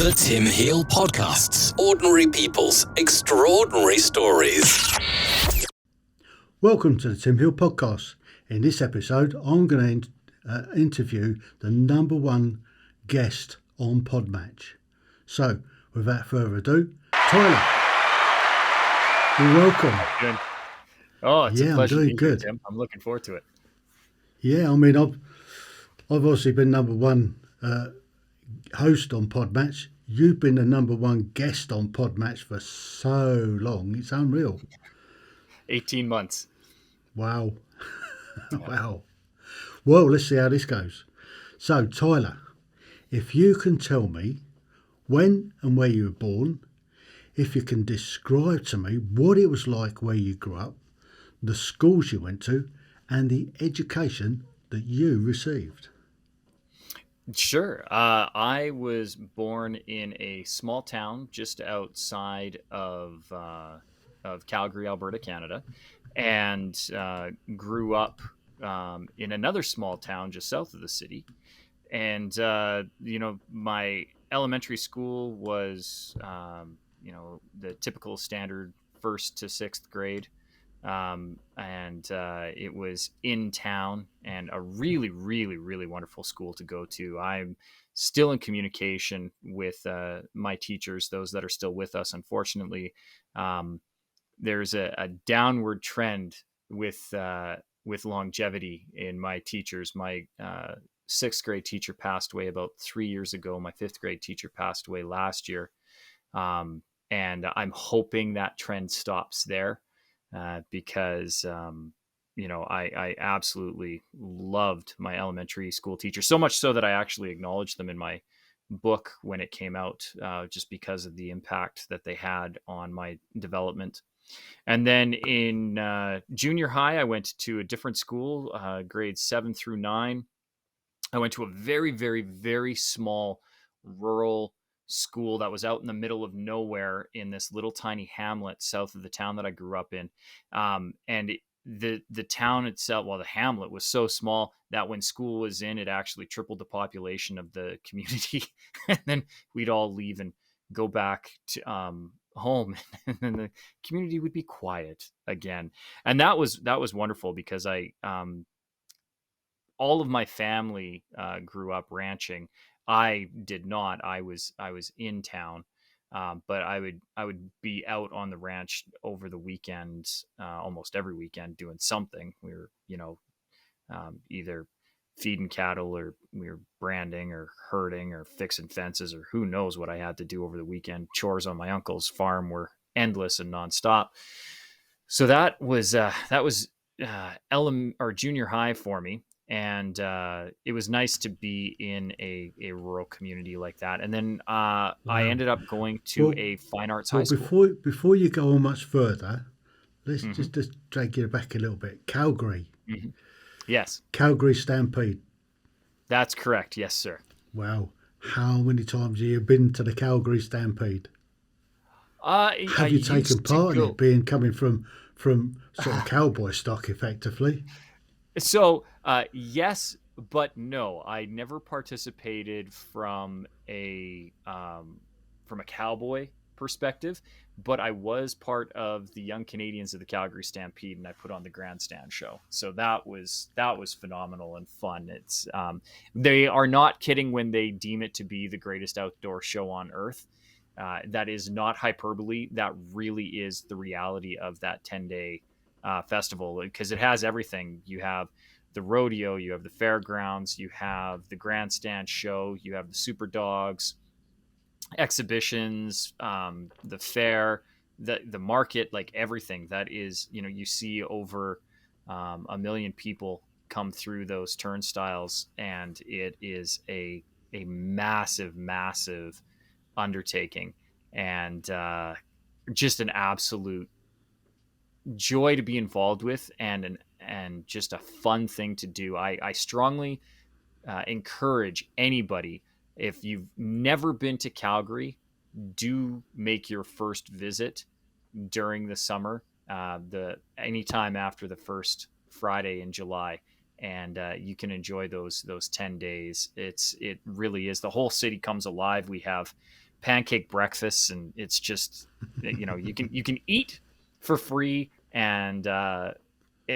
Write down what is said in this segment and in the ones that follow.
The Tim Heale Podcasts. Ordinary people's extraordinary stories. Welcome to the Tim Heale Podcast. In this episode, I'm going to interview the number one guest on Podmatch. So, without further ado, Tyler. You're welcome. Good. Oh, it's a pleasure I'm doing to be here, good. Tim. I'm looking forward to it. Yeah, I mean, I've obviously been number one host on Podmatch. You've been the number one guest on Podmatch for so long. It's unreal. 18 months. Wow. Wow. Well, let's see how this goes. So, Tyler, if you can tell me when and where you were born, if you can describe to me what it was like where you grew up, the schools you went to, and the education that you received. Sure. I was born in a small town just outside of Calgary, Alberta, Canada, and grew up in another small town just south of the city. And my elementary school was the typical standard first to sixth grade. It was in town and a really, really, really wonderful school to go to. I'm still in communication with my teachers, those that are still with us. Unfortunately, there's a downward trend with longevity in my teachers. My sixth grade teacher passed away about 3 years ago. My fifth grade teacher passed away last year. And I'm hoping that trend stops there. Because I absolutely loved my elementary school teacher, so much so that I actually acknowledged them in my book when it came out, just because of the impact that they had on my development. And then in junior high, I went to a different school, grades 7 through 9. I went to a very, very, very small rural school that was out in the middle of nowhere in this little tiny hamlet south of the town that I grew up in. The town itself, the hamlet was so small that when school was in, it actually tripled the population of the community. And then we'd all leave and go back to home, and then the community would be quiet again. And that was wonderful because all of my family grew up ranching. I did not. I was in town, but I would be out on the ranch over the weekends, almost every weekend, doing something. We were, either feeding cattle, or we were branding, or herding, or fixing fences, or who knows what I had to do over the weekend. Chores on my uncle's farm were endless and nonstop. So that was junior high for me. And it was nice to be in a rural community like that. And then I ended up going to a fine arts high school. Before you go on much further, let's just drag you back a little bit. Calgary. Mm-hmm. Yes. Calgary Stampede. That's correct. Yes, sir. Wow. How many times have you been to the Calgary Stampede? Have you taken part in it, coming from sort of cowboy stock, effectively? So, yes, but no. I never participated from a cowboy perspective, but I was part of the Young Canadians of the Calgary Stampede, and I put on the grandstand show. So that was phenomenal and fun. It's they are not kidding when they deem it to be the greatest outdoor show on earth. That is not hyperbole. That really is the reality of that 10-day festival, because it has everything. You have the rodeo, you have the fairgrounds, you have the grandstand show, you have the super dogs, exhibitions, the fair, the market, like everything that is, you see over 1 million people come through those turnstiles, and it is a massive undertaking, and just an absolute joy to be involved with, and just a fun thing to do. I strongly encourage anybody, if you've never been to Calgary, do make your first visit during the summer, anytime after the first Friday in July, and you can enjoy those 10 days. It really is. The whole city comes alive. We have pancake breakfasts, and it's just, you can eat for free, and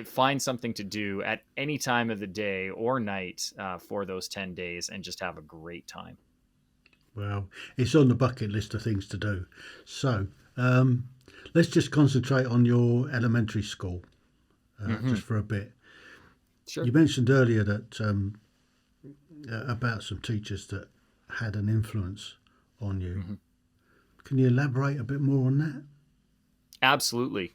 find something to do at any time of the day or night for those 10 days and just have a great time. Well, it's on the bucket list of things to do. So let's just concentrate on your elementary school just for a bit. Sure. You mentioned earlier that about some teachers that had an influence on you. Can you elaborate a bit more on that? Absolutely.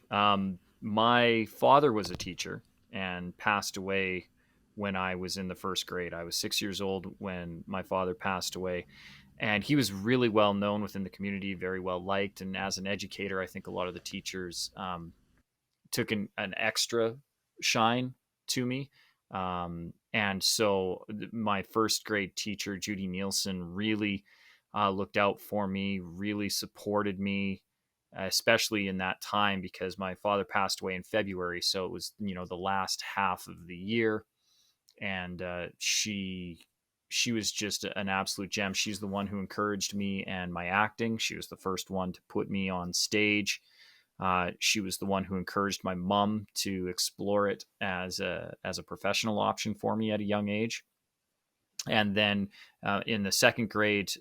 My father was a teacher and passed away when I was in the first grade. I was 6 years old when my father passed away. And he was really well known within the community, very well liked. And as an educator, I think a lot of the teachers took an extra shine to me. And so my first grade teacher, Judy Nielsen, really looked out for me, really supported me, especially in that time because my father passed away in February. So it was, the last half of the year. And she was just an absolute gem. She's the one who encouraged me and my acting. She was the first one to put me on stage. She was the one who encouraged my mom to explore it as a professional option for me at a young age. And then in the second grade,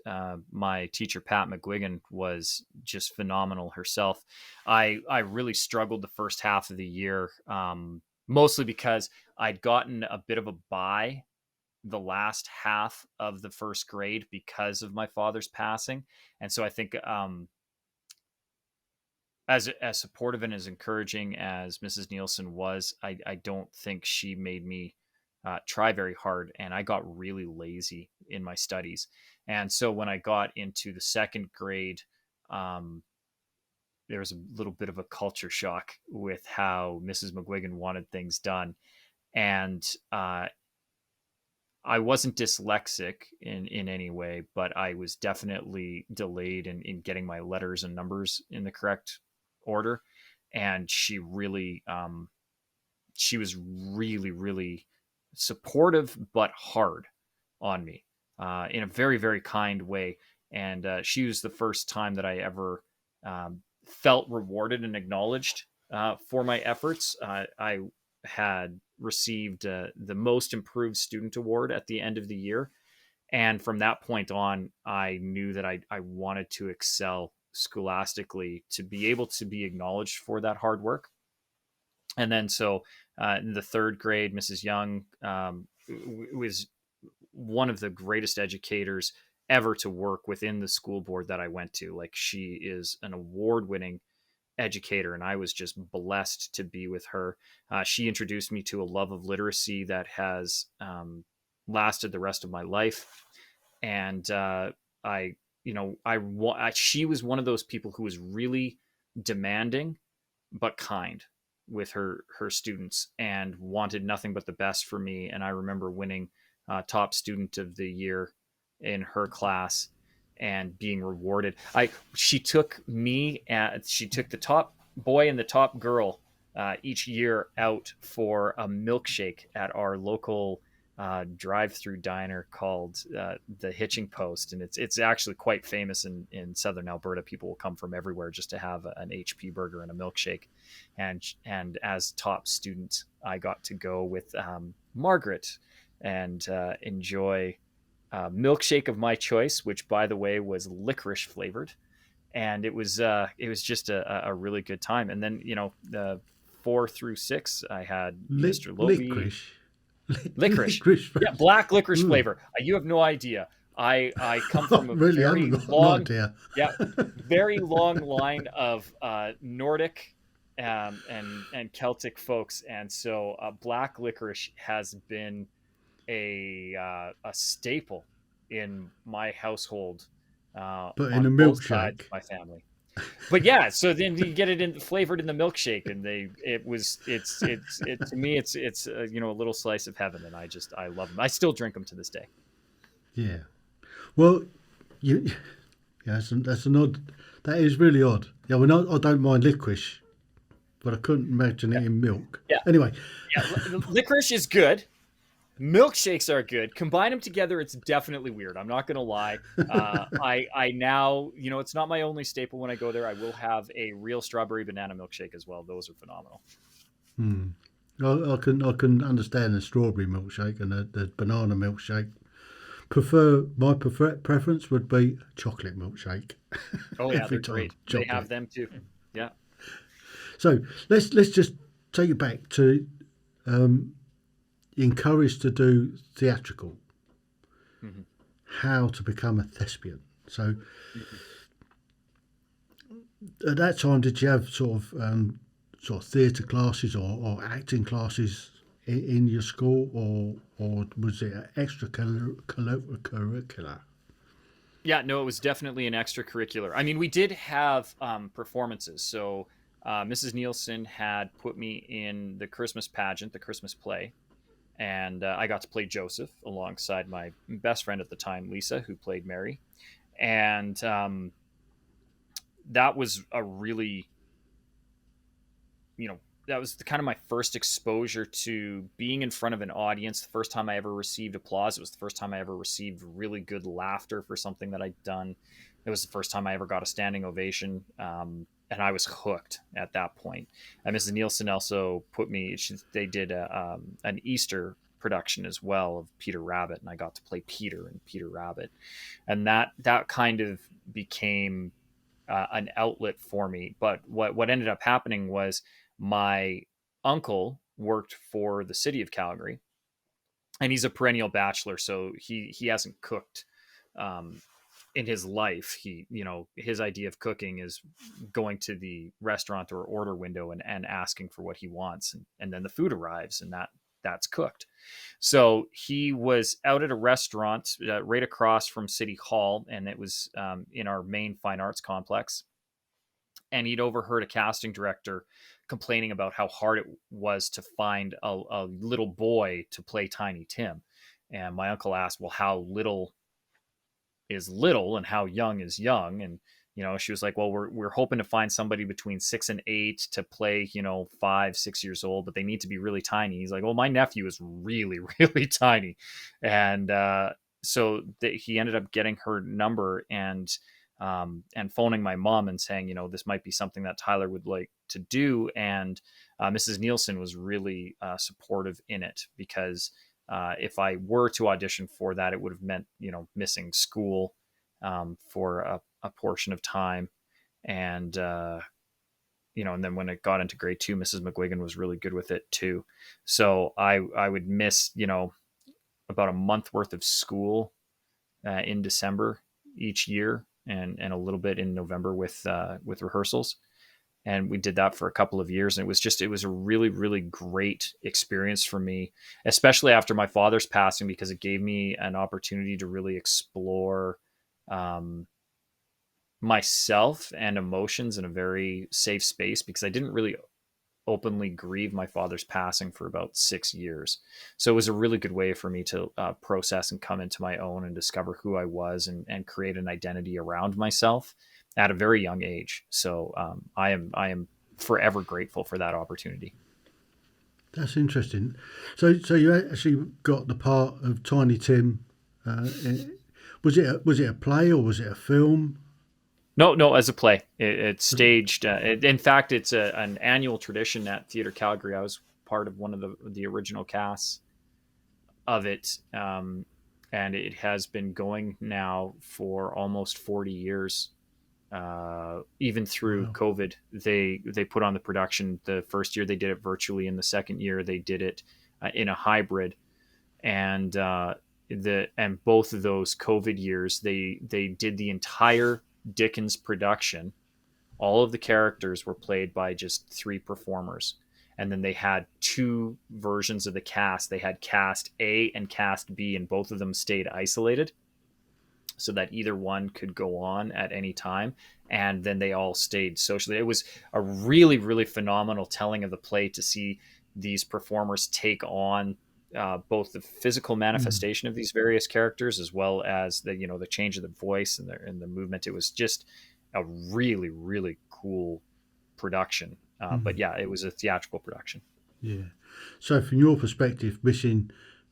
my teacher, Pat McGuigan, was just phenomenal herself. I really struggled the first half of the year, mostly because I'd gotten a bit of a bye the last half of the first grade because of my father's passing. And so I think as supportive and as encouraging as Mrs. Nielsen was, I don't think she made me try very hard, and I got really lazy in my studies. And so when I got into the second grade, there was a little bit of a culture shock with how Mrs. McGuigan wanted things done. And I wasn't dyslexic in any way, but I was definitely delayed in getting my letters and numbers in the correct order. And she really, she was really, really supportive, but hard on me in a very, very kind way. And she was the first time that I ever felt rewarded and acknowledged for my efforts. I had received the most improved student award at the end of the year. And from that point on, I knew that I wanted to excel scholastically to be able to be acknowledged for that hard work. And then so in the third grade, Mrs. Young was one of the greatest educators ever to work within the school board that I went to. Like, she is an award-winning educator, and I was just blessed to be with her. She introduced me to a love of literacy that has lasted the rest of my life. And she was one of those people who was really demanding but kind with her students and wanted nothing but the best for me. And I remember winning top student of the year in her class and being rewarded. She took the top boy and the top girl each year out for a milkshake at our local drive-through diner called the Hitching Post, and it's actually quite famous in southern Alberta. People will come from everywhere just to have an HP burger and a milkshake. And as top student, I got to go with Margaret and enjoy milkshake of my choice, which, by the way, was licorice flavored, and it was just a really good time. And then the 4 through 6, I had Mr. Lowy. Licorice. Yeah, black licorice flavor. You have no idea. I come from a very long, very long line of Nordic and Celtic folks, and so black licorice has been a staple in my household. But in a milkshake, my family. But yeah, so then you get it flavored in the milkshake, and it's to me it's a little slice of heaven, and I love them. I still drink them to this day. Yeah, well, that's an odd. That is really odd. Yeah, I don't mind licorice, but I couldn't imagine it in milk. Yeah. Anyway, yeah, licorice is good. Milkshakes are good. Combine them together, it's definitely weird. I'm not gonna lie. I now, it's not my only staple when I go there. I will have a real strawberry banana milkshake as well. Those are phenomenal. Hmm. I can understand the strawberry milkshake and the banana milkshake. Preference would be chocolate milkshake. Oh yeah, Every they're time great. They chocolate. have them too. Yeah. So let's just take it back to encouraged to do theatrical. Mm-hmm. How to become a thespian. So Mm-hmm. at that time, did you have sort of theatre classes or acting classes in your school, or was it extracurricular? Yeah, no, it was definitely an extracurricular. I mean, we did have performances. So Mrs. Nielsen had put me in the Christmas pageant, the Christmas play, and I got to play Joseph alongside my best friend at the time, Lisa, who played Mary. And that was a really, that was kind of my first exposure to being in front of an audience. The first time I ever received applause. It was the first time I ever received really good laughter for something that I'd done. It was the first time I ever got a standing ovation. And I was hooked at that point. And Mrs. Nielsen also put me, they did an Easter production as well of Peter Rabbit. And I got to play Peter in Peter Rabbit. And that kind of became an outlet for me. But what ended up happening was my uncle worked for the city of Calgary, and he's a perennial bachelor, so he hasn't cooked in his life. His idea of cooking is going to the restaurant or order window and asking for what he wants, and then the food arrives, and that's cooked. So he was out at a restaurant right across from City Hall, and it was in our main fine arts complex. And he'd overheard a casting director complaining about how hard it was to find a little boy to play Tiny Tim. And my uncle asked, well, how little is little and how young is young? And she was like, well, we're hoping to find somebody between 6 and 8 to play 5-6 years old, but they need to be really tiny. He's like, well, my nephew is really really tiny. And so he ended up getting her number and phoning my mom and saying, this might be something that Tyler would like to do. And Mrs. Nielsen was really supportive in it, because if I were to audition for that, it would have meant, missing school for a portion of time. And, and then when it got into grade 2, Mrs. McGuigan was really good with it too. So I would miss, about a month worth of school in December each year, and a little bit in November with rehearsals. And we did that for a couple of years. And it was a really, really great experience for me, especially after my father's passing, because it gave me an opportunity to really explore myself and emotions in a very safe space, because I didn't really openly grieve my father's passing for about 6 years. So it was a really good way for me to process and come into my own and discover who I was, and create an identity around myself at a very young age. So I am forever grateful for that opportunity. That's interesting. So you actually got the part of Tiny Tim. Was it a play or was it a film? No, as a play. It's staged. In fact, it's an annual tradition at Theatre Calgary. I was part of one of the original casts of it, and it has been going now for almost 40 years. Even through Wow. COVID, they put on the production. The first year they did it virtually, and the second year they did it in a hybrid. And both of those COVID years, they did the entire Dickens production. All of the characters were played by just 3 performers. And then they had 2 versions of the cast. They had cast A and cast B, and both of them stayed isolated, so that either one could go on at any time. And then they all stayed socially. It was a really, really phenomenal telling of the play to see these performers take on both the physical manifestation of these various characters, as well as the change of the voice and the movement. It was just a really, really cool production. But yeah, it was a theatrical production. Yeah. So from your perspective, missing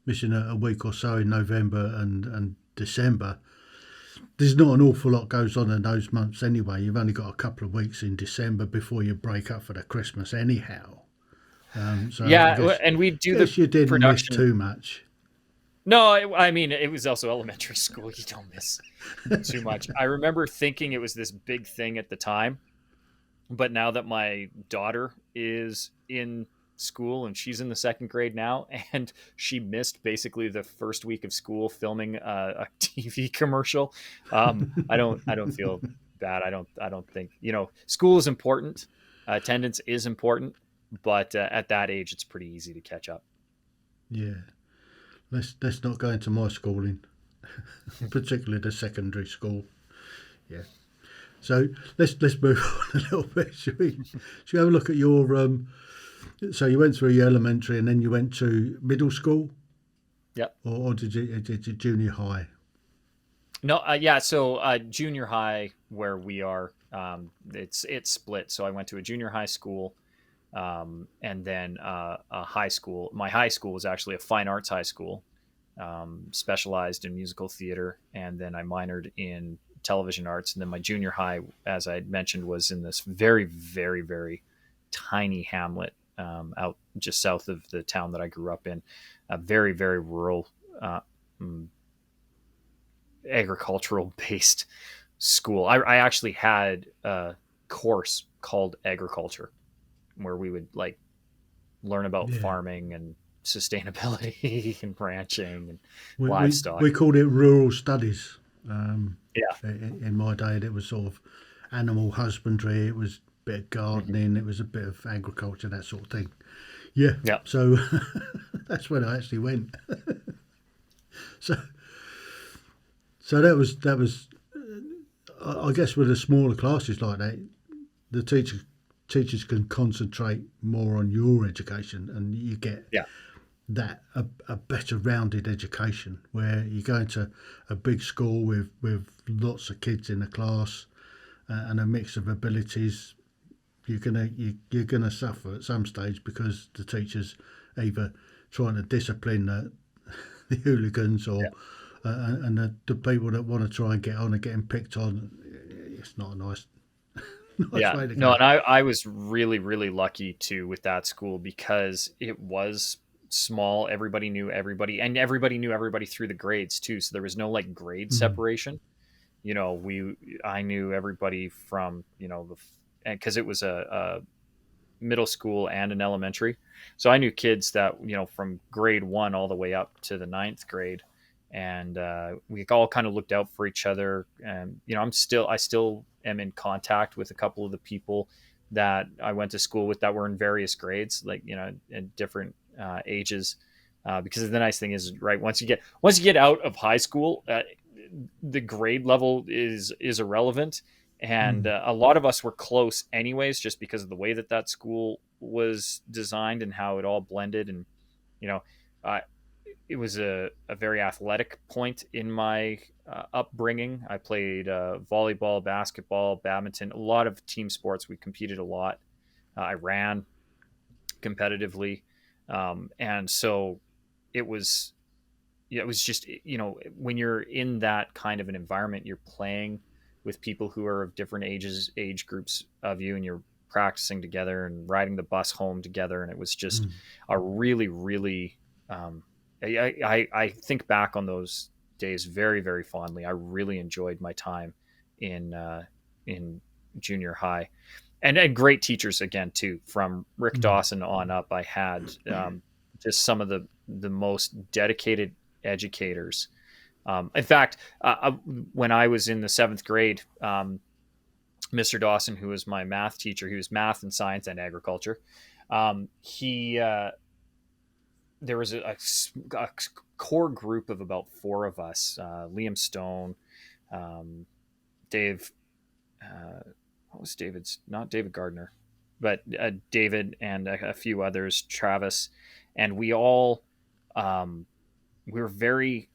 missing a week or so in November and December. There's not an awful lot goes on in those months anyway. You've only got a couple of weeks in December before you break up for the Christmas anyhow. So I Yeah, and we do the guess you didn't miss production. too much. No, I mean, it was also elementary school. You don't miss too much. I remember thinking it was this big thing at the time, but now that my daughter is in school and she's in the second grade now, and she missed basically the first week of school filming a TV commercial, I don't feel bad. I don't think, school is important. Attendance is important, but at that age, it's pretty easy to catch up. Yeah. Let's not go into my schooling, particularly the secondary school. Yeah. So let's move on a little bit. Should we have a look at your so you went through your elementary and then you went to middle school? Yep. Or did you junior high? No, yeah. So junior high, where we are, it's split. So I went to a junior high school, and then a high school. My high school was actually a fine arts high school, specialized in musical theater, and then I minored in television arts. And then my junior high, as I mentioned, was in this very, very, very tiny hamlet out just south of the town that I grew up in, a very, very rural, agricultural based school. I actually had a course called agriculture where we would like learn about farming and sustainability and ranching and livestock. We called it rural studies. Yeah. In my day, it was sort of animal husbandry. It was a bit of gardening. It was a bit of agriculture, that sort of thing. Yeah. Yeah. So that's when I actually went. So that was. I guess with the smaller classes like that, the teachers can concentrate more on your education, and you get that a better rounded education. Where you go into a big school with lots of kids in a class and a mix of abilities, you're gonna suffer at some stage because the teachers either trying to discipline the hooligans or and the people that want to try and get on and getting picked on. It's not a nice way to go. No, and I was really, really lucky too with that school because it was small. Everybody knew everybody, and everybody knew everybody through the grades too. So there was no like grade separation. I knew everybody from because it was a middle school and an elementary, so I knew kids that from grade 1 all the way up to the 9th grade, and we all kind of looked out for each other. And I still am in contact with a couple of the people that I went to school with that were in various grades, like in different ages, because the nice thing is, right, once you get out of high school, the grade level is irrelevant. And a lot of us were close anyways, just because of the way that school was designed and how it all blended. And it was a very athletic point in my upbringing. I played volleyball, basketball, badminton, a lot of team sports. We competed a lot. I ran competitively. And so it was just, when you're in that kind of an environment, you're playing with people who are of different age groups of you, and you're practicing together and riding the bus home together. And it was just a really, really, I think back on those days very, very fondly. I really enjoyed my time in junior high, and great teachers again too, from Rick Dawson on up. I had just some of the most dedicated educators. In fact, when I was in the 7th grade, Mr. Dawson, who was my math teacher, he was math and science and agriculture. There was a core group of about 4 of us: Liam Stone, Dave. What was David's? Not David Gardner, but David and a few others, Travis, and we all we were very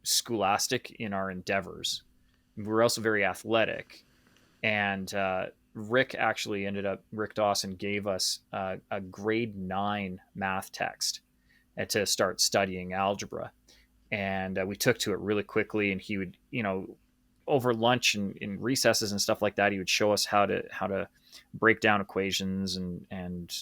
scholastic in our endeavors. We were also very athletic, and Rick Dawson gave us a grade 9 math text, to start studying algebra. And we took to it really quickly. And he would, over lunch and in recesses and stuff like that, he would show us how to break down equations and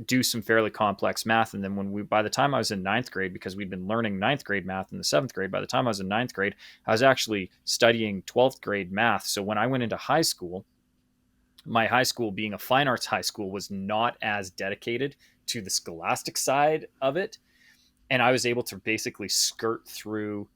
do some fairly complex math. And then by the time I was in ninth grade, because we'd been learning ninth grade math in the seventh grade, by the time I was in ninth grade, I was actually studying 12th grade math. So when I went into high school, my high school, being a fine arts high school, was not as dedicated to the scholastic side of it. And I was able to basically skirt through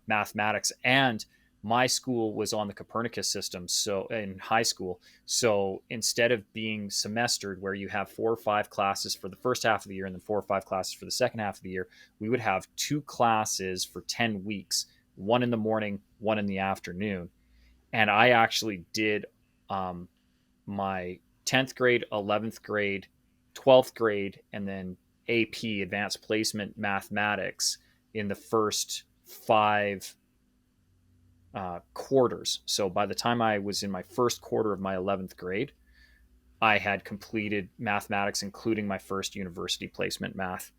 mathematics. And my school was on the Copernicus system, so in high school. So instead of being semestered, where you have 4 or 5 classes for the first half of the year and then 4 or 5 classes for the second half of the year, we would have 2 classes for 10 weeks, one in the morning, one in the afternoon. And I actually did my 10th grade, 11th grade, 12th grade, and then AP, advanced placement mathematics, in the first 5 quarters. So by the time I was in my first quarter of my 11th grade, I had completed mathematics, including my first university placement math,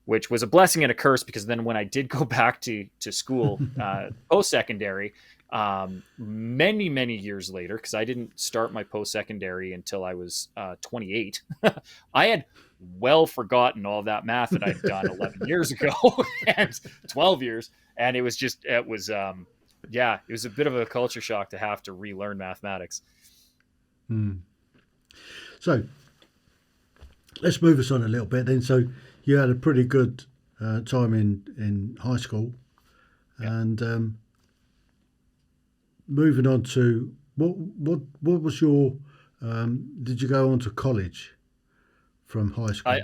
which was a blessing and a curse, because then when I did go back to school post-secondary, many years later, because I didn't start my post-secondary until I was 28, I had well forgotten all that math that I'd done 11 years ago and 12 years. And it was a bit of a culture shock to have to relearn mathematics. So let's move us on a little bit then. So you had a pretty good time in high school, and moving on to what was your did you go on to college from high school?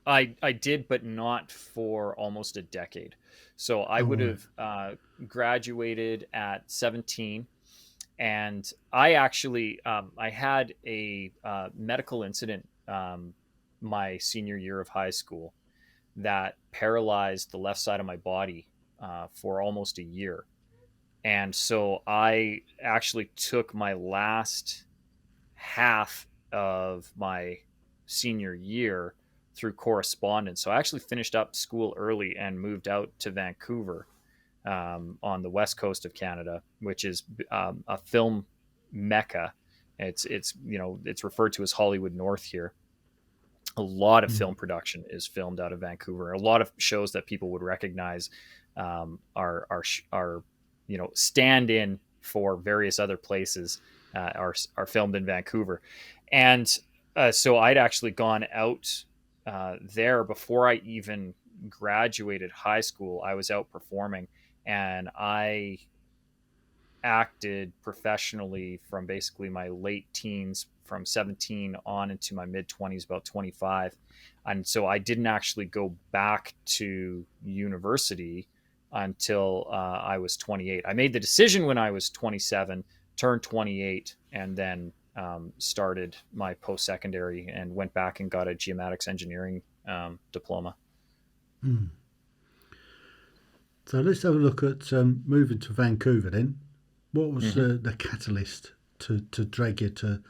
I did, but not for almost a decade. So I would have graduated at 17. And I actually, I had a medical incident my senior year of high school that paralyzed the left side of my body for almost a year. And so I actually took my last half of my senior year through correspondence. So I actually finished up school early and moved out to Vancouver on the west coast of Canada, which is a film mecca. It's referred to as Hollywood North here. A lot of film production is filmed out of Vancouver. A lot of shows that people would recognize are stand in for various other places are filmed in Vancouver. And so I'd actually gone out there before I even graduated high school. I was out performing, and I acted professionally from basically my late teens, from 17 on into my mid 20s, about 25. And so I didn't actually go back to university until I was 28. I made the decision when I was 27, turned 28, and then started my post-secondary and went back and got a geomatics engineering diploma. So let's have a look at moving to Vancouver then. What was the catalyst to drag you to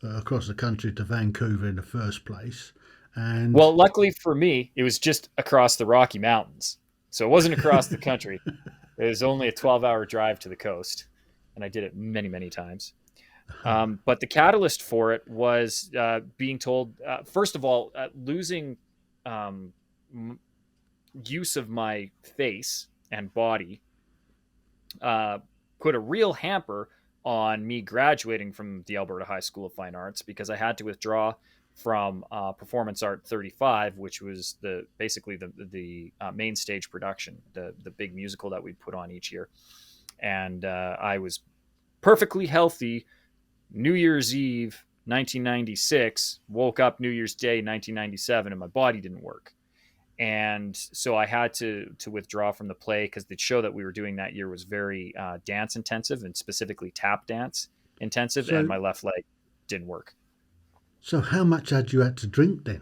across the country to Vancouver in the first place? And well, luckily for me, it was just across the Rocky Mountains. So it wasn't across the country. It was only a 12-hour drive to the coast, and I did it many times. But the catalyst for it was being told, first of all, losing use of my face and body put a real hamper on me graduating from the Alberta High School of Fine Arts, because I had to withdraw from Performance Art 35, which was basically the main stage production, the big musical that we put on each year. And I was perfectly healthy New Year's Eve 1996, woke up New Year's Day 1997, and my body didn't work. And so I had to withdraw from the play, because the show that we were doing that year was very dance intensive, and specifically tap dance intensive, and my left leg didn't work. So how much had you had to drink then?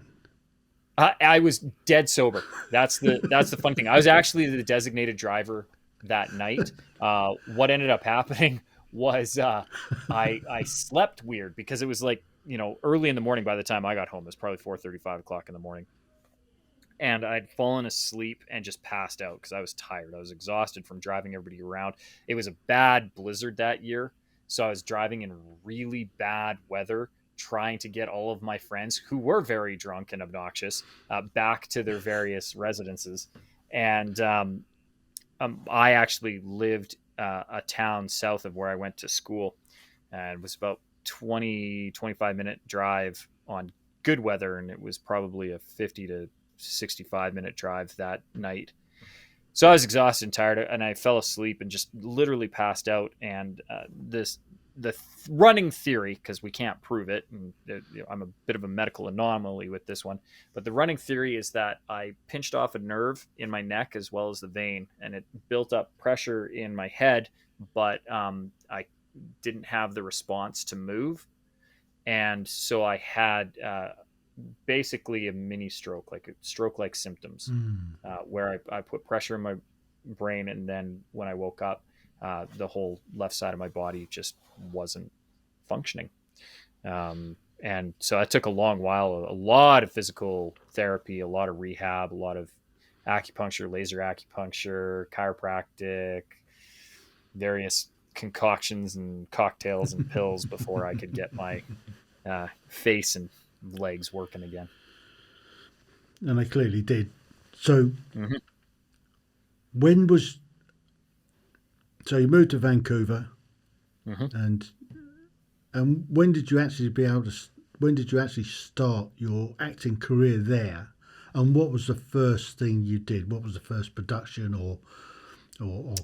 I was dead sober. That's the fun thing. I was actually the designated driver that night. What ended up happening was I slept weird, because it was like, early in the morning. By the time I got home, it was probably 4:30, 5 o'clock in the morning. and I'd fallen asleep and just passed out because I was tired. I was exhausted from driving everybody around. It was a bad blizzard that year, so I was driving in really bad weather, trying to get all of my friends who were very drunk and obnoxious back to their various residences. And I actually lived a town south of where I went to school, and it was about 25 minute drive on good weather, and it was probably a 50 to 65-minute drive that night. So I was exhausted and tired, and I fell asleep and just literally passed out. And running theory, because we can't prove it, and I'm a bit of a medical anomaly with this one, but the running theory is that I pinched off a nerve in my neck as well as the vein, and it built up pressure in my head, but I didn't have the response to move. And so I had basically a mini stroke, like stroke-like symptoms, where I put pressure in my brain, and then when I woke up, the whole left side of my body just wasn't functioning. And so it took a long while, a lot of physical therapy, a lot of rehab, a lot of acupuncture, laser acupuncture, chiropractic, various concoctions and cocktails and pills before I could get my face and legs working again. And they clearly did. So Mm-hmm. when was so you moved to Vancouver, Mm-hmm. and when did you actually start your acting career there, and what was the first thing you did? What was the first production, or what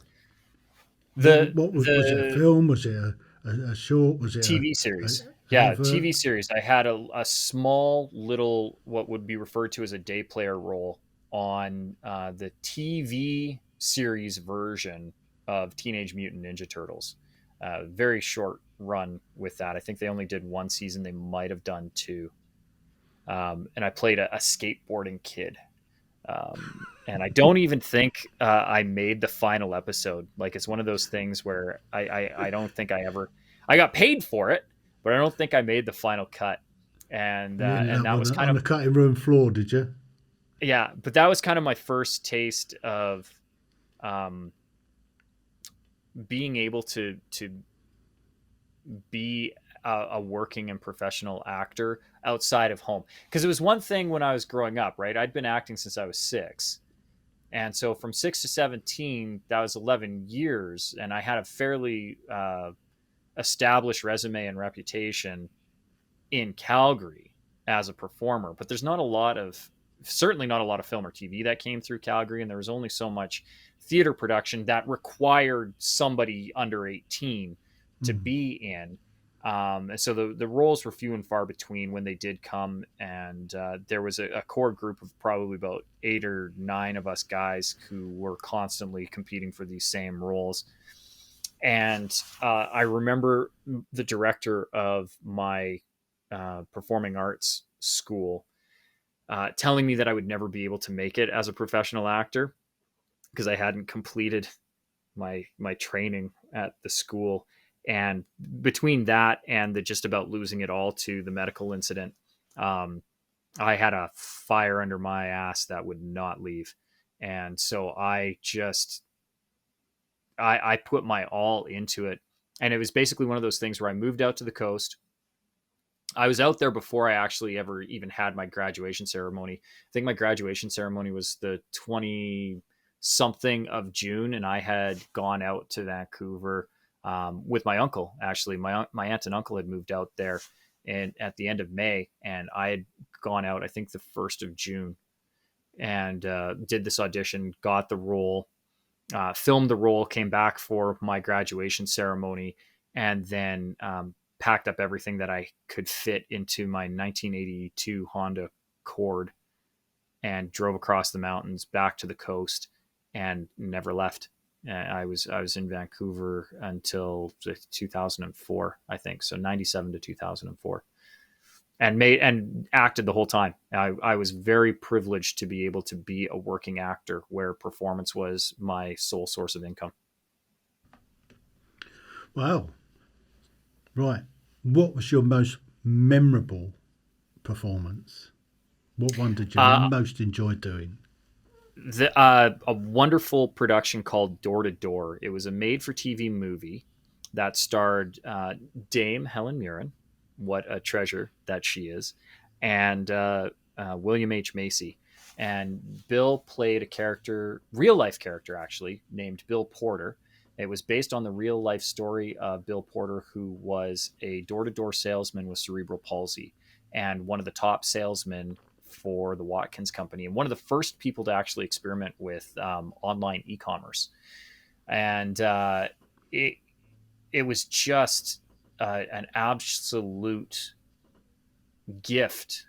was it, a film? Was it a short? Was it TV series? a Yeah, advert? TV series. I had a small little, what would be referred to as a day player role on the TV series version of Teenage Mutant Ninja Turtles. Very short run with that. I think they only did one season. They might have done two. And I played a skateboarding kid. And I don't even think I made the final episode. Like, it's one of those things where I don't think I got paid for it, but I don't think I made the final cut. And You ended and up that was kind on of, the cutting room floor, did you? yeah, but that was kind of my first taste of um, being able to be a working and professional actor outside of home. Because it was one thing when I was growing up, right? I'd been acting since I was 6. And so from 6 to 17, that was 11 years. And I had a fairly established resume and reputation in Calgary as a performer. But there's certainly not a lot of film or TV that came through Calgary. And there was only so much theater production that required somebody under 18 to be in. And so the roles were few and far between when they did come. And there was a core group of probably about 8 or 9 of us guys who were constantly competing for these same roles. And I remember the director of my performing arts school telling me that I would never be able to make it as a professional actor because I hadn't completed my training at the school. And between that and the just about losing it all to the medical incident, I had a fire under my ass that would not leave. And so I put my all into it. And it was basically one of those things where I moved out to the coast. I was out there before I actually ever even had my graduation ceremony. I think my graduation ceremony was the 20 something of June, and I had gone out to Vancouver with my uncle. Actually, my aunt and uncle had moved out there, and at the end of May, and I had gone out, I think, the 1st of June, and did this audition, got the role, filmed the role, came back for my graduation ceremony, and then packed up everything that I could fit into my 1982 Honda Accord and drove across the mountains back to the coast and never left. I was in Vancouver until 2004, I think. So 97 to 2004, and acted the whole time. I was very privileged to be able to be a working actor where performance was my sole source of income. Wow. Right. What was your most memorable performance? What one did you Uh, most enjoy doing? a wonderful production called Door to Door. It was a made-for-TV movie that starred Dame Helen Mirren, what a treasure that she is, and William H. Macy. And Bill played a character, real life character actually, named Bill Porter. It was based on the real life story of Bill Porter, who was a door to door salesman with cerebral palsy and one of the top salesmen for the Watkins Company, and one of the first people to actually experiment with online e-commerce. And it it was just an absolute gift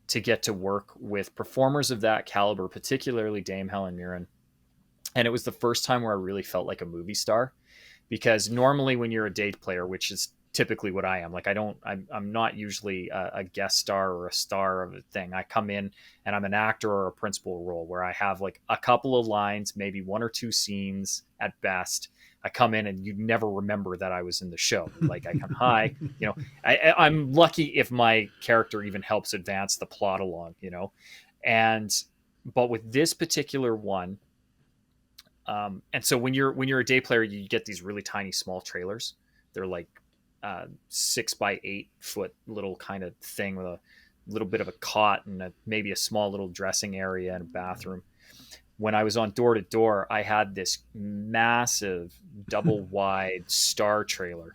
to get to work with performers of that caliber, particularly Dame Helen Mirren. And it was the first time where I really felt like a movie star, because normally when you're a date player, which is typically what I am, like I'm not usually a guest star or a star of a thing. I come in and I'm an actor or a principal role where I have like a couple of lines, maybe one or two scenes at best. I come in and you never remember that I was in the show. Like I come, hi, I'm lucky if my character even helps advance the plot along, and, but with this particular one, and so when you're a day player, you get these really tiny small trailers. They're like 6 by 8 foot little kind of thing with a little bit of a cot and maybe a small little dressing area and a bathroom. When I was on Door to Door, I had this massive double wide star trailer,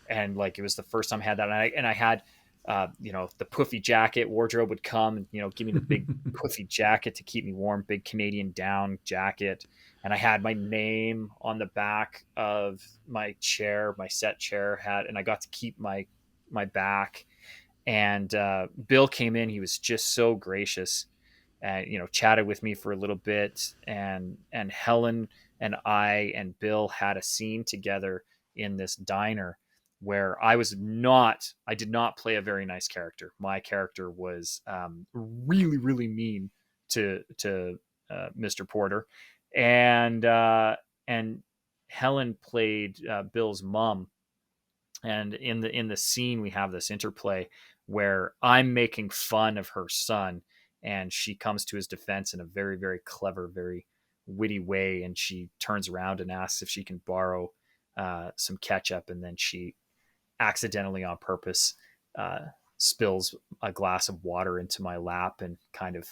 and like it was the first time I had that, and I had the puffy jacket. Wardrobe would come and give me the big puffy jacket to keep me warm, big Canadian down jacket. And I had my name on the back of my chair, my set chair hat, and I got to keep my back. And Bill came in; he was just so gracious, and chatted with me for a little bit. And Helen and I and Bill had a scene together in this diner where I did not play a very nice character. My character was really, really mean to Mr. Porter, and Helen played Bill's mom. And in the scene, we have this interplay where I'm making fun of her son, and she comes to his defense in a very, very clever, very witty way, and she turns around and asks if she can borrow some ketchup, and then she accidentally on purpose spills a glass of water into my lap and kind of,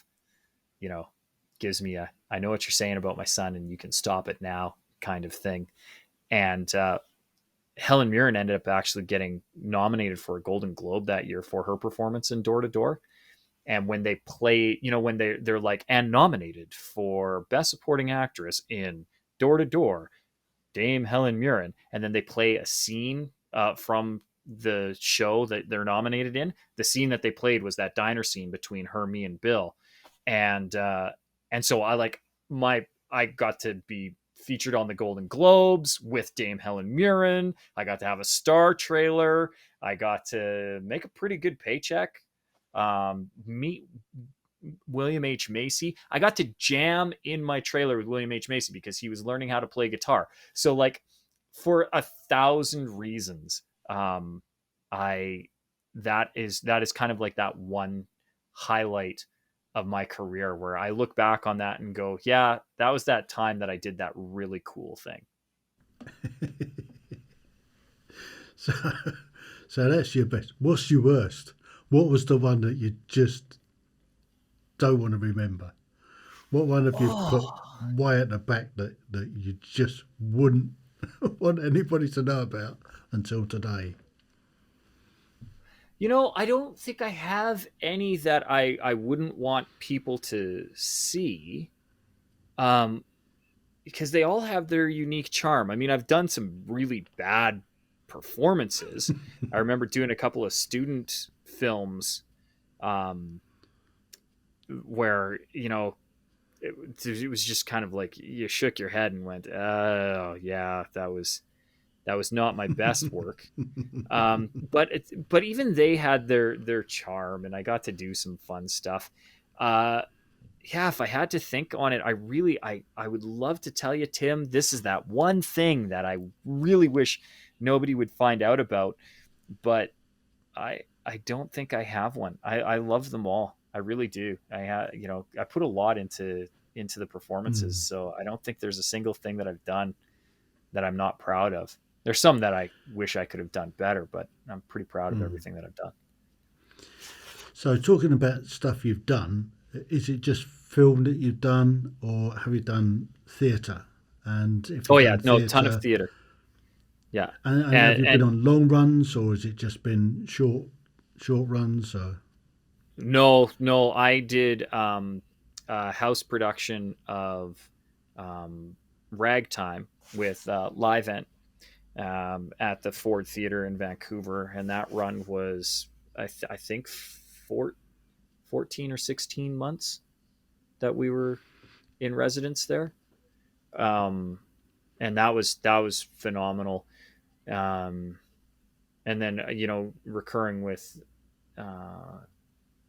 gives me I know what you're saying about my son and you can stop it now kind of thing. And Helen Mirren ended up actually getting nominated for a Golden Globe that year for her performance in Door to Door. And when they play, when they're like, and nominated for Best Supporting Actress in Door to Door, Dame Helen Mirren, and then they play a scene from the show that they're nominated in. The scene that they played was that diner scene between her, me, and Bill, and so I got to be featured on the Golden Globes with Dame Helen Mirren. I got to have a star trailer. I got to make a pretty good paycheck. Meet William H. Macy. I got to jam in my trailer with William H. Macy because he was learning how to play guitar. So like for 1,000 reasons, that is kind of like that one highlight of my career where I look back on that and go, yeah, that was that time that I did that really cool thing. So that's your best. What's your worst? What was the one that you just don't want to remember? What one have you put way at the back that you just wouldn't want anybody to know about until today? I don't think I have any that I wouldn't want people to see, because they all have their unique charm. I mean, I've done some really bad performances. I remember doing a couple of student films where, it was just kind of like you shook your head and went, oh, yeah, that was not my best work. But even they had their charm, and I got to do some fun stuff. Yeah, if I had to think on it, I would love to tell you, Tim, this is that one thing that I really wish nobody would find out about, but I don't think I have one. I love them all. I really do. I put a lot into the performances, Mm. so I don't think there's a single thing that I've done that I'm not proud of. There's some that I wish I could have done better, but I'm pretty proud of Mm. everything that I've done. So, talking about stuff you've done, is it just film that you've done, or have you done theatre? And if Oh you've yeah, done no, ton of theatre, theater. Yeah, and have and you been and on long runs, or has it just been short runs? Or no, I did a house production of um, Ragtime with Live Ent at the Ford Theater in Vancouver, and that run was I think 14 or 16 months that we were in residence there, um, and that was phenomenal. Um, and then recurring with uh,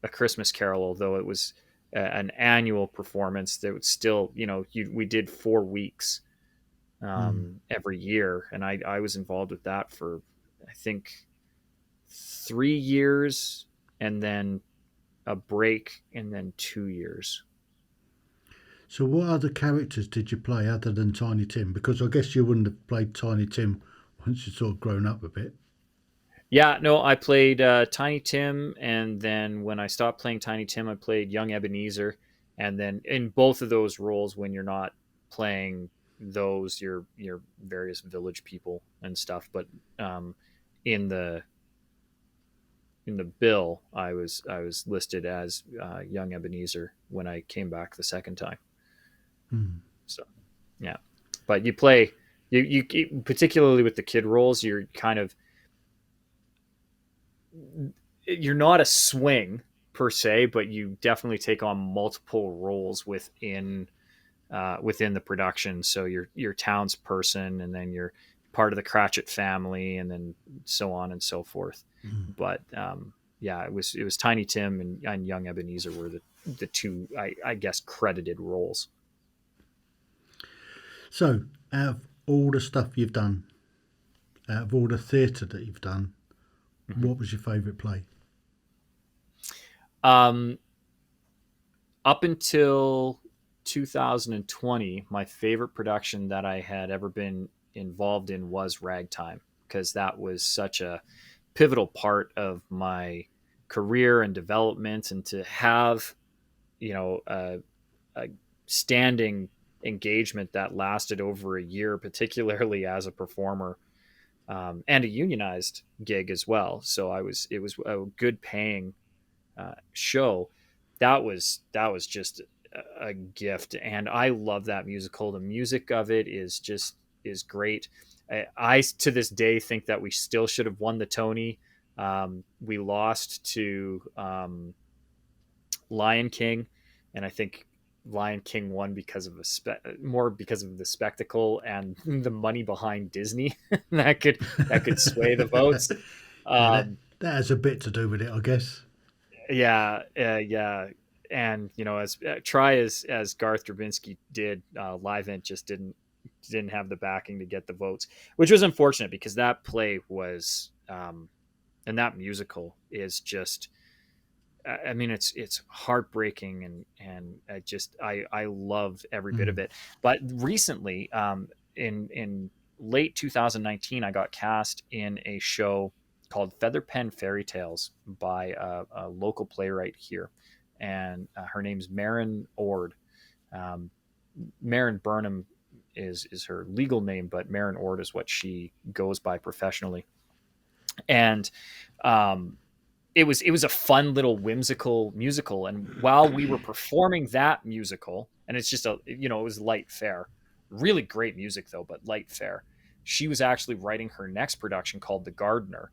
a Christmas Carol, although it was an annual performance, that would still we did 4 weeks mm. every year, and I was involved with that for I think 3 years, and then a break, and then 2 years. So, what other characters did you play other than Tiny Tim? Because I guess you wouldn't have played Tiny Tim once you'd sort of grown up a bit. Yeah, no, I played Tiny Tim, and then when I stopped playing Tiny Tim, I played Young Ebenezer, and then in both of those roles, when you're not playing those, you're various village people and stuff. But um, in the bill, I was listed as Young Ebenezer when I came back the second time. Mm. So yeah, but you particularly with the kid roles, you're not a swing per se, but you definitely take on multiple roles within the production. So you're townsperson, and then you're part of the Cratchit family, and then so on and so forth. Mm. But yeah, it was Tiny Tim and Young Ebenezer were the two I guess credited roles. So, out of all the stuff you've done, out of all the theatre that you've done, Mhm. what was your favourite play? Um, Up until 2020, my favorite production that I had ever been involved in was Ragtime, because that was such a pivotal part of my career and development, and to have a standing engagement that lasted over a year, particularly as a performer, and a unionized gig as well. So it was a good paying show. That was just a gift, and I love that musical. The music of it is great. I to this day think that we still should have won the Tony. We lost to Lion King, and I think Lion King won because of more because of the spectacle and the money behind Disney that could sway the votes. Yeah, that Um, that has a bit to do with it, I guess. yeah, yeah, and as try as Garth Drabinsky did, Live Ent just didn't have the backing to get the votes, which was unfortunate, because that play was and that musical is just I mean, it's heartbreaking, and I love every bit of Mm. it. But recently, in late 2019, I got cast in a show called Feather Pen Fairy Tales by a local playwright here, and her name's Marin Ord. Um, Marin Burnham is her legal name, but Marin Ord is what she goes by professionally. And um, it was a fun little whimsical musical, and while we were performing that musical, and it's just it was light fare, really great music though, but light fare, she was actually writing her next production called The Gardener.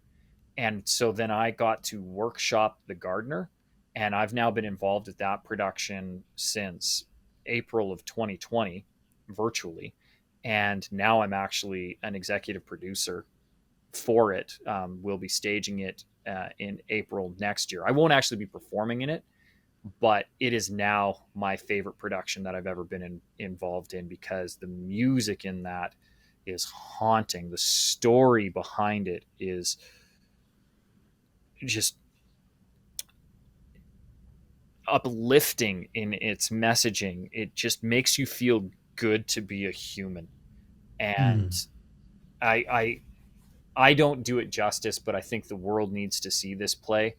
And so then I got to workshop The Gardener, and I've now been involved with that production since April of 2020, virtually. And now I'm actually an executive producer for it. We'll be staging it in April next year. I won't actually be performing in it, but it is now my favorite production that I've ever been involved in, because the music in that is haunting. The story behind it is just uplifting in its messaging. It just makes you feel good to be a human. And I, I I don't do it justice, but I think the world needs to see this play,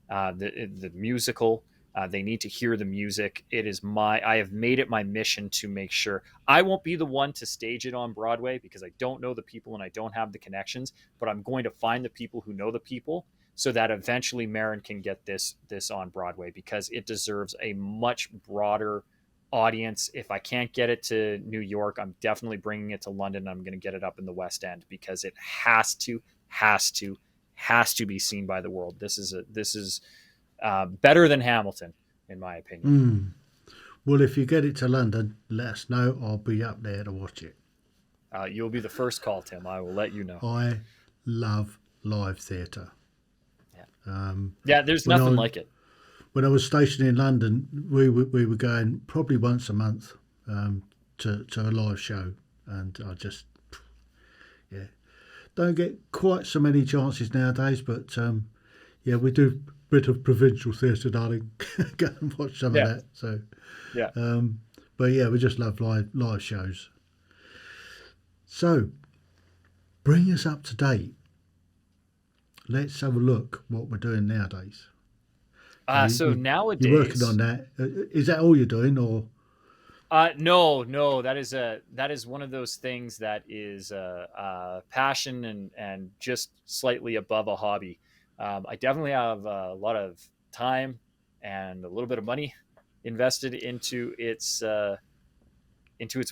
the musical. They need to hear the music. I have made it my mission to make sure I won't be the one to stage it on Broadway because I don't know the people and I don't have the connections, but I'm going to find the people who know the people so that eventually Marin can get this on Broadway because it deserves a much broader audience. If I can't get it to New York, I'm definitely bringing it to London. I'm going to get it up in the West End because it has to be seen by the world. This is better than Hamilton, in my opinion. Well, if you get it to London, let us know. I'll be up there to watch it. You'll be the first call, Tim. I will let you know. I love live theatre. Yeah, there's nothing like it. When I was stationed in London, we were going probably once a month to a live show, and I just don't get quite so many chances nowadays. But we do a bit of provincial theatre, darling. Go and watch some of that. So but we just love live shows. So bring us up to date. Let's have a look what we're doing nowadays. So nowadays, you're working on that. Is that all you're doing, or? No. That is one of those things that is a passion and just slightly above a hobby. I definitely have a lot of time and a little bit of money invested into its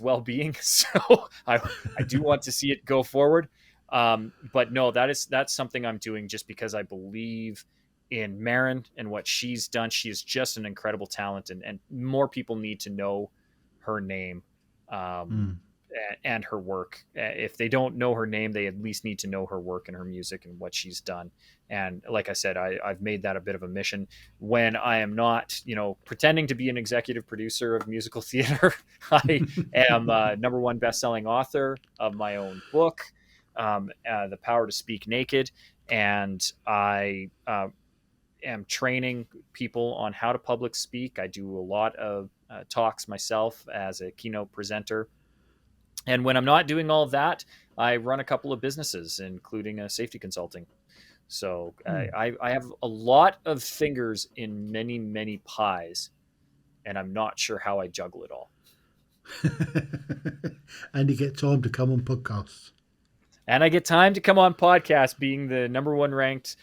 well-being. So I do want to see it go forward. But no, that's something I'm doing just because I believe in Marin and what she's done. She is just an incredible talent, and more people need to know her name and her work. If they don't know her name, they at least need to know her work and her music and what she's done. And like I said, I've made that a bit of a mission when I am not, pretending to be an executive producer of musical theater. I am #1 best-selling author of my own book, The Power to Speak Naked. And I am training people on how to public speak. I do a lot of talks myself as a keynote presenter. And when I'm not doing all of that, I run a couple of businesses, including a safety consulting. So I have a lot of fingers in many, many pies, and I'm not sure how I juggle it all. And you get time to come on podcasts. And I get time to come on podcasts, being the #1 ranked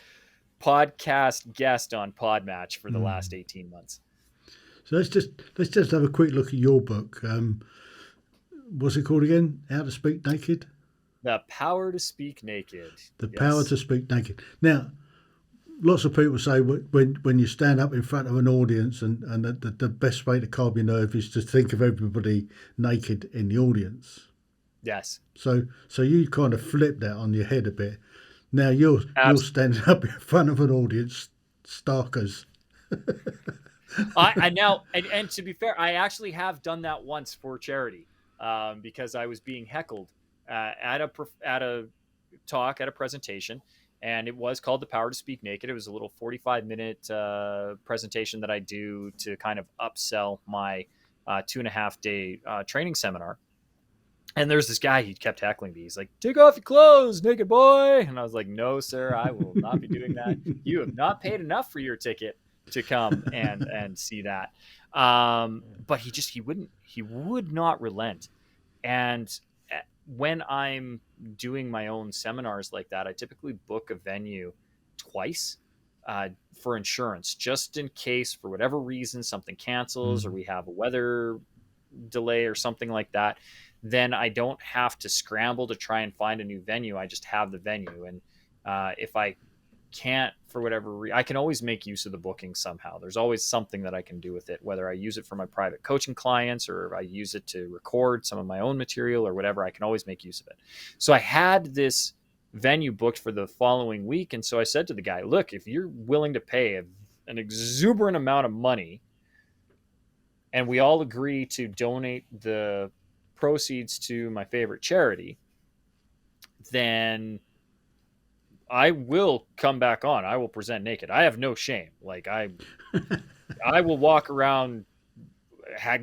podcast guest on Podmatch for the last 18 months. So let's just have a quick look at your book. What's it called again? How to Speak Naked? The Power to Speak Naked. The Power to Speak Naked. Now, lots of people say when you stand up in front of an audience and the best way to calm your nerve is to think of everybody naked in the audience. Yes. So you kind of flip that on your head a bit. Now you're standing up in front of an audience, starkers. I now, and to be fair, I actually have done that once for charity, because I was being heckled at a talk, at a presentation, and it was called The Power to Speak Naked. It was a little 45-minute presentation that I do to kind of upsell my 2.5-day training seminar. And there's this guy, he kept heckling me. He's like, "Take off your clothes, naked boy." And I was like, "No, sir, I will not be doing that. You have not paid enough for your ticket to come and see that." But he would not relent. And when I'm doing my own seminars like that, I typically book a venue twice for insurance, just in case for whatever reason something cancels or we have a weather delay or something like that. Then I don't have to scramble to try and find a new venue. I just have the venue. And if I can't, for whatever reason, I can always make use of the booking somehow. There's always something that I can do with it, whether I use it for my private coaching clients or I use it to record some of my own material or whatever. I can always make use of it. So I had this venue booked for the following week. And so I said to the guy, "Look, if you're willing to pay an exuberant amount of money and we all agree to donate the proceeds to my favorite charity, then I will come back on. I will present naked. I have no shame. Like I will walk around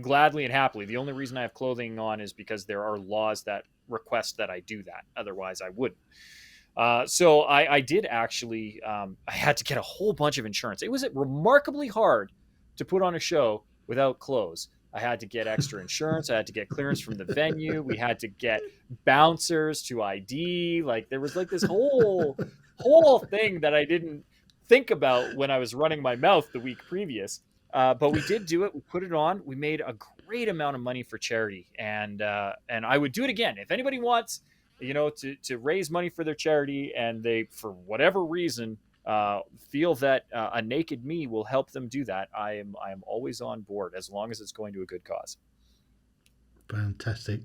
gladly and happily. The only reason I have clothing on is because there are laws that request that I do that. Otherwise, I wouldn't. So I did actually. I had to get a whole bunch of insurance. It was remarkably hard to put on a show without clothes. I had to get extra insurance. I had to get clearance from the venue. We had to get bouncers to ID. Like there was like this whole thing that I didn't think about when I was running my mouth the week previous. But we did do it. We put it on. We made a great amount of money for charity, and I would do it again if anybody wants, to raise money for their charity, and they, for whatever reason, feel that a naked me will help them do that. I am always on board as long as it's going to a good cause. Fantastic.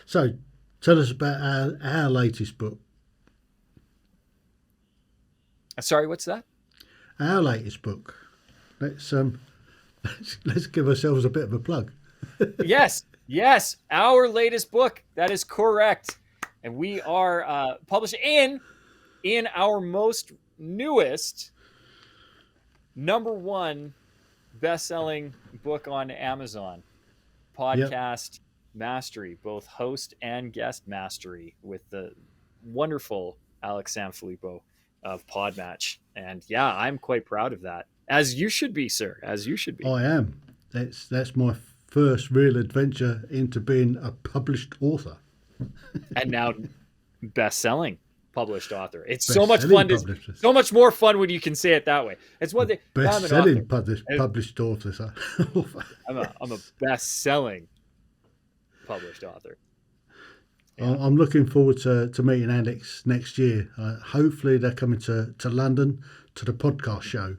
So, tell us about our latest book. Sorry, what's that? Our latest book. Let's give ourselves a bit of a plug. Yes, our latest book. That is correct, and we are published in our most newest #1 best-selling book on Amazon, Podcast Mastery, both host and guest mastery, with the wonderful Alex Sanfilippo of Podmatch. And yeah, I'm quite proud of that. As you should be, sir. As you should be. I am. That's my first real adventure into being a published author. And now best-selling published author. It's so much fun. So much more fun when you can say it that way. It's one thing. Best-selling published author. So. I'm a best-selling published author. Yeah. I'm looking forward to meeting Alex next year. Hopefully they're coming to London to the podcast show.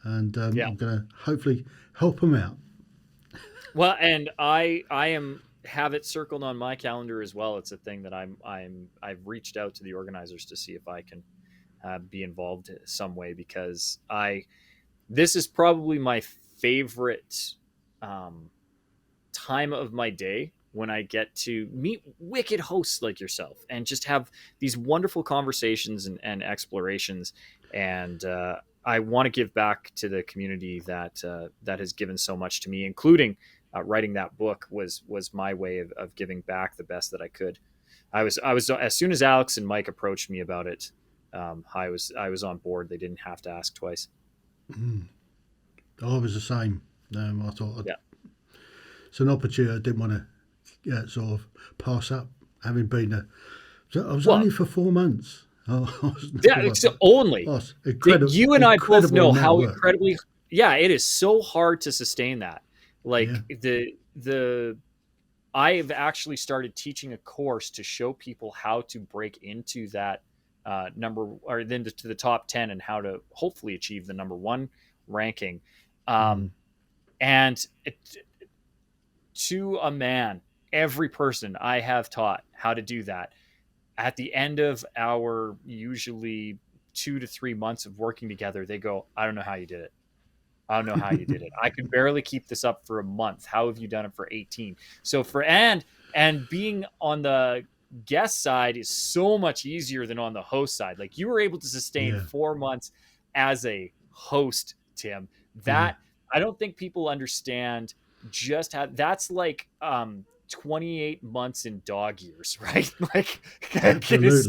And I'm going to hopefully help them out. Well, and I have it circled on my calendar as well. It's a thing that I've reached out to the organizers to see if I can be involved some way, because this is probably my favorite time of my day, when I get to meet wicked hosts like yourself and just have these wonderful conversations and explorations. And I want to give back to the community that has given so much to me, including writing that book was my way of giving back the best that I could. I was as soon as Alex and Mike approached me about it, I was on board. They didn't have to ask twice. I was the same. I thought it's an opportunity I didn't want to sort of pass up, having been I was only for 4 months. It's only. You and I both know how incredibly. Yeah, it is so hard to sustain that. Like I've actually started teaching a course to show people how to break into that number, or then to the top 10, and how to hopefully achieve the #1 ranking. And to a man, every person I have taught how to do that, at the end of our usually 2 to 3 months of working together, they go, I don't know how you did it. I don't know how you did it. I could barely keep this up for a month. How have you done it for 18? So and being on the guest side is so much easier than on the host side. Like, you were able to sustain 4 months as a host, Tim. That I don't think people understand just how that's like 28 months in dog years, right? Like, it is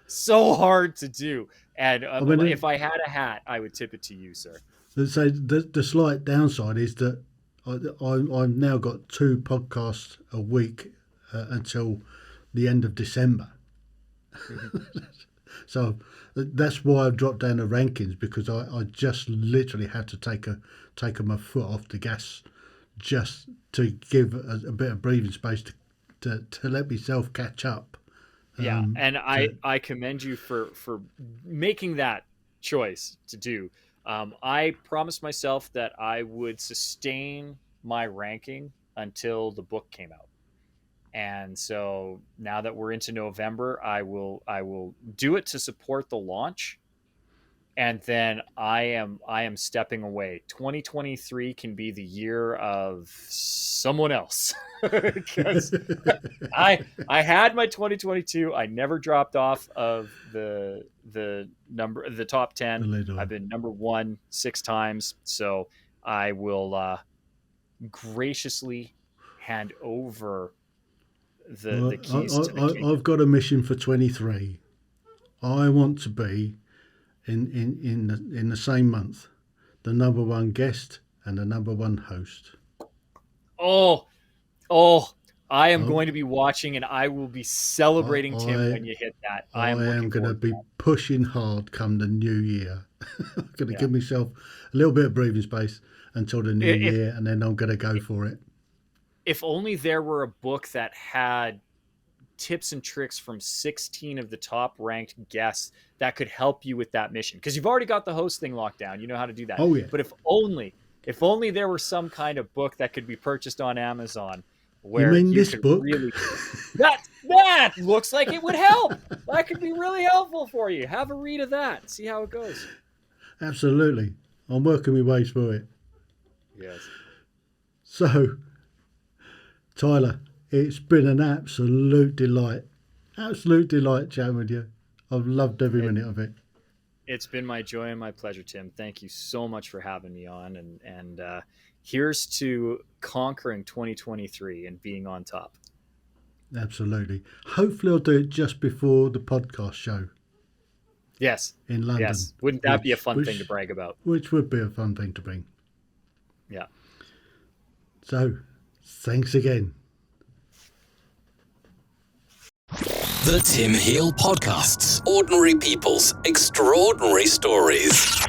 so hard to do. And if I had a hat, I would tip it to you, sir. So the slight downside is that I've now got 2 podcasts a week until the end of December. So that's why I've dropped down the rankings, because I just literally had to take my foot off the gas, just to give a bit of breathing space to let myself catch up. And I commend you for making that choice to do. I promised myself that I would sustain my ranking until the book came out. And so now that we're into November, I will do it to support the launch. and then I am stepping away. 2023 can be the year of someone else because I had my 2022. I never dropped off of the top 10. I've been number 1 6 times, so I will graciously hand over the keys to the king. I've got a mission for 23. I want to be in the same month the number 1 guest and the number 1 host. Oh, I am going to be watching, and I will be celebrating Tim when you hit that. I am going to be pushing hard come the new year. I'm going to give myself a little bit of breathing space until the new year, and then I'm going to go for it. If only there were a book that had tips and tricks from 16 of the top ranked guests that could help you with that mission, because you've already got the host thing locked down. You know how to do that. Oh yeah. But if only there were some kind of book that could be purchased on Amazon where you mean this book? Really, that looks like it would help. That could be really helpful for you. Have a read of that. See how it goes. Absolutely. I'm working my way through it. Yes. So, Tyler, it's been an absolute delight. Absolute delight chatting with you. I've loved every minute of it. It's been my joy and my pleasure, Tim. Thank you so much for having me on. And here's to conquering 2023 and being on top. Absolutely. Hopefully I'll do it just before the podcast show. Yes. In London. Yes. Wouldn't that be a fun thing to brag about? Which would be a fun thing to bring. Yeah. So, thanks again. The Tim Heale Podcasts. Ordinary people's extraordinary stories.